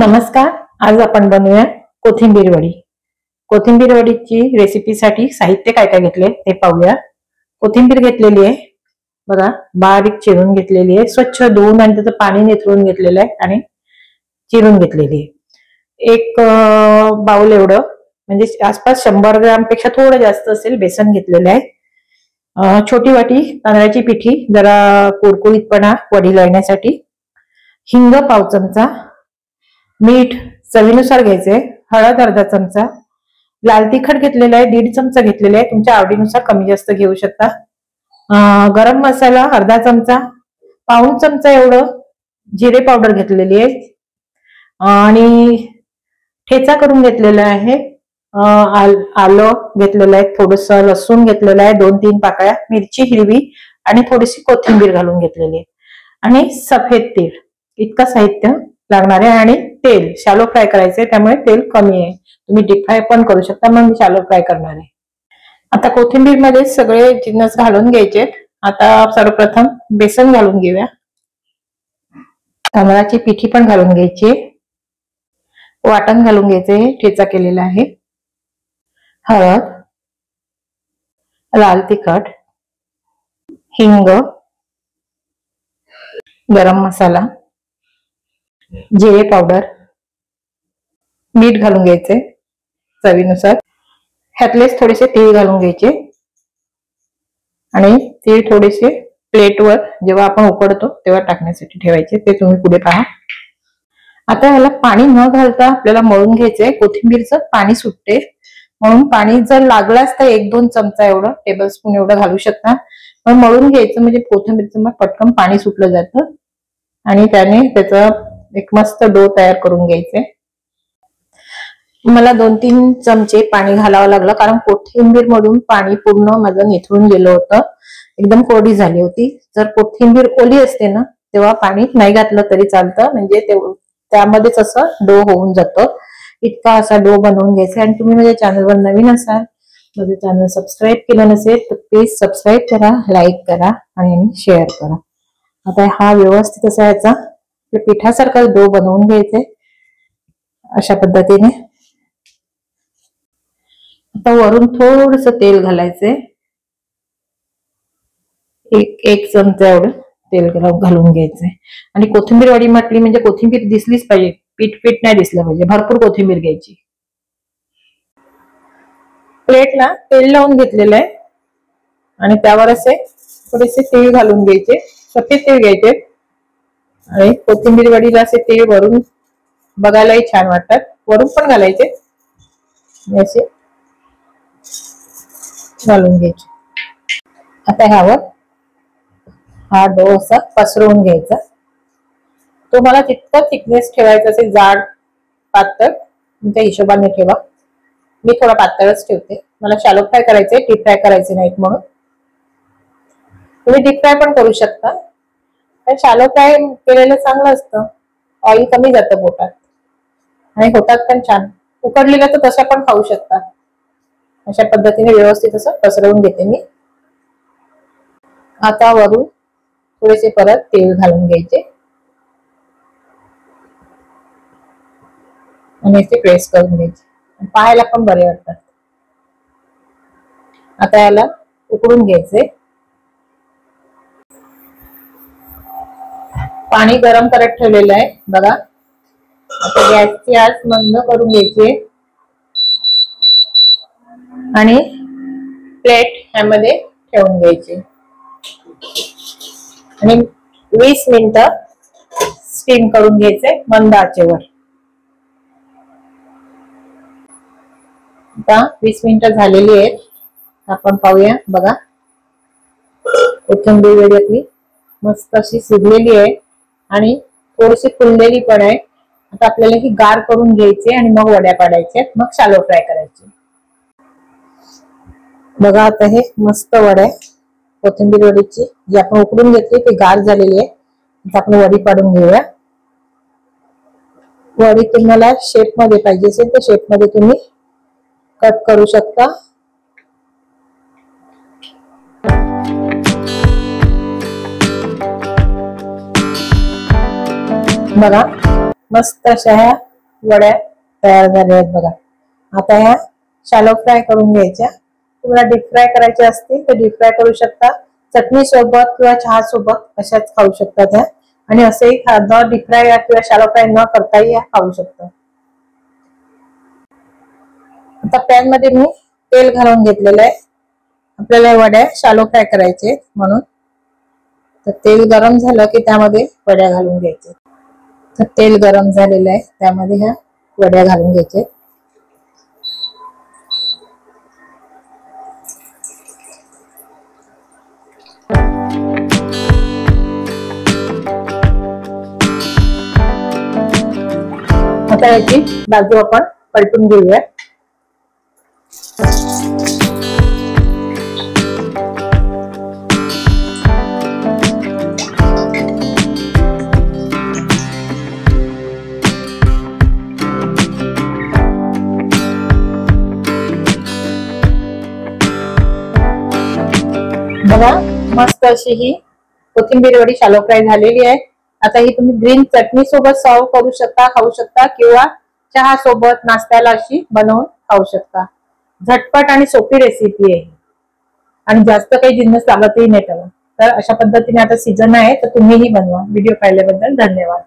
नमस्कार. आज आपण बनवूया कोथिंबीर वडी. कोथिंबीर वडीची रेसिपीसाठी साहित्य काय काय घेतले ते पाहूया. कोथिंबीर घेतलेली आहे बघा, बारीक चिरून घेतलेली आहे, स्वच्छ धुवून आणि त्याचं पाणी निथळून घेतलेलं आहे आणि चिरून घेतलेली आहे. एक बाउल एवढं म्हणजे आसपास 100 ग्राम पेक्षा थोडं जास्त असेल बेसन घेतलेलं आहे. छोटी वाटी तांदळाची पिठी, जरा कुरकुरीतपणा वडी लावण्यासाठी. हिंग पाव चमचा, मीठ चवीनुसार घ्यायचे, हळद अर्धा चमचा, लाल तिखट घेतलेला आहे 1.5 चमचा घेतलेला आहे, तुमच्या आवडीनुसार कमी जास्त घेऊ शकता. गरम मसाला अर्धा चमचा, पाऊण चमचा एवढं जिरे पावडर घेतलेली आहे आणि ठेचा करून घेतलेला आहे. आलं घेतलेलं आहे, थोडस लसूण घेतलेलं आहे, 2-3 पाकळ्या, मिरची हिरवी आणि थोडीशी कोथिंबीर घालून घेतलेली आहे आणि सफेद तीळ. इतकं साहित्य लागणार आहे. आणि तेल शॅलो फ्राय करायचंय त्यामुळे तेल कमी आहे, तुम्ही डीप फ्राय पण करू शकता, मग मी शॅलो फ्राय करणार आहे. आता कोथिंबीर मध्ये सगळे जिन्नस घालून घ्यायचे. आता सर्वप्रथम बेसन घालून घेऊया, तांदळाची पिठी पण घालून घ्यायची, वाटण घालून घ्यायचे ठेचा केलेला आहे, हळद, लाल तिखट, हिंग, गरम मसाला, जिरे पावडर, मीठ घालून घ्यायचे चवीनुसार. ह्यातलेच थोडेसे तीळ घालून घ्यायचे आणि तीळ थोडेसे प्लेटवर जेव्हा आपण उकडतो तेव्हा टाकण्यासाठी ठेवायचे, ते तुम्ही पुढे पहा. आता ह्याला पाणी न घालता आपल्याला मळून घ्यायचंय. कोथिंबीरचं पाणी सुटते म्हणून पाणी जर लागलाच तर 1-2 चमचा एवढं, टेबलस्पून एवढं घालू शकता. पण मळून घ्यायचं म्हणजे कोथिंबीरचं मग पटकन पाणी सुटलं जातं आणि त्याने त्याचा एक मस्त डो तयार करून घ्यायचे. मला 2-3 चमचे पाणी घालावं लागलं कारण कोथिंबीर मधून पाणी पूर्ण माझं निथळून गेलं होतं, एकदम कोरडी झाली होती. जर कोथिंबीर ओली असते ना तेव्हा पाणी नाही घातलं तरी चालतं, म्हणजे त्यामध्येच असं डो होऊन जातं. इतका असा डो बनवून घ्यायचा. आणि तुम्ही माझ्या चॅनलवर नवीन असाल, माझं चॅनल सबस्क्राईब केलं नसेल तर प्लीज सबस्क्राईब करा, लाईक करा आणि शेअर करा. आता हा व्यवस्थित असा याचा पिठासारखा डो बनवून घ्यायचे अशा पद्धतीने. आता वरून थोडस तेल घालायचे, एक चमचा एवढं तेल घालून घ्यायचंय. आणि कोथिंबीर वडी म्हटली म्हणजे कोथिंबीर दिसलीच पाहिजे, पीठ नाही दिसलं पाहिजे, भरपूर कोथिंबीर घ्यायची. प्लेटला तेल लावून घेतलेलं आहे आणि त्यावर असे थोडेसे तीळ घालून घ्यायचे, सफेद तीळ घ्यायचे. आणि कोथिंबीर वडीला असे तीळ वरून बघायलाही छान वाटतात, वरून पण घालायचे, असे घालून घ्यायचे. आता ह्यावर हा डो असा पसरवून घ्यायचा. तो मला जितका थिकनेस ठेवायचा असेल, जाड पातळ तुमच्या हिशोबाने ठेवा. मी थोडा पातळच ठेवते, मला शॅलो फ्राय करायचे, डीप फ्राय करायचे नाहीत म्हणून. तुम्ही डीप फ्राय पण करू शकता, पण शॅलो फ्राय केलेलं चांगलं असतं, ऑइल कमी जातं पोटात आणि होतात पण छान. उकडलेलं तर तशा पण खाऊ शकता. अशा पद्धतीने व्यवस्थित असं पसरवून घेते मी. आता वरून थोडेसे परत तेल घालून घ्यायचे आणि असे प्रेस करून घ्यायचे, पाहायला पण बरे वाटतात. आता याला उकडून घ्यायचे. पाणी गरम करत ठेवलेलं आहे बघा. आता गॅसची आच मंद करून घ्यायची आणि प्लेट ह्यामध्ये ठेवून घ्यायची आणि 20 मिनिटं स्टीम करून घ्यायचे मंद आचेवर. आता 20 मिनिटं झालेली आहेत, आपण पाहूया बघा. कोथिंबीर वडी आपली मस्त अशी शिजलेली आहे आणि थोडीशी फुललेली पण आहे. आता आपल्याला ही गार करून घ्यायची आणि मग वड्या पाडायच्या, मग शॅलो फ्राय करायची. बघा आता हे मस्त वड्या कोथिंबीर वडीची जी आपण उकडून घेतली ती गार झालेली आहे. आता आपण वडी पाडून घेऊया. वडी तुम्हाला शेप मध्ये पाहिजे असेल तर शेप मध्ये तुम्ही कट करू शकता. बघा मस्त अशा ह्या वड्या तयार झाल्या आहेत बघा। आता ह्या शॅलो फ्राय करून घ्यायच्या। तुम्हाला डीप फ्राय करायचे असतील तर डीप फ्राय करू शकता, चटणी सोबत किंवा चहा सोबत अशाच खाऊ शकता त्या। आणि असंही डीप फ्राय किंवा शॅलो फ्राय न करताही या खाऊ शकता। आता पॅन मध्ये मी तेल घालून घेतलेलं आहे। आपल्याला वड्या शॅलो फ्राय करायचे म्हणून तर तेल गरम झालं की त्यामध्ये वड्या घालून घ्यायचे। तर तेल गरम झालेलं आहे, त्यामध्ये ह्या वड्या घालून घ्यायचे। आता याची बाजू आपण पलटून घेऊया। बघा मस्त अशी ही कोथिंबीर वडी शॅलो फ्राय झालेली आहे। आता ही तुम्ही ग्रीन चटणी सोबत सर्व करू शकता, खाऊ शकता किंवा चहा सोबत नाश्त्याला अशी बनवून खाऊ शकता। झटपट आणि सोपी रेसिपी आहे आणि जास्त काही जिन्नस लागतही नाही त्याला। तर अशा पद्धतीने आता सीझन आहे तर तुम्हीही बनवा। व्हिडिओ पाहिल्याबद्दल धन्यवाद।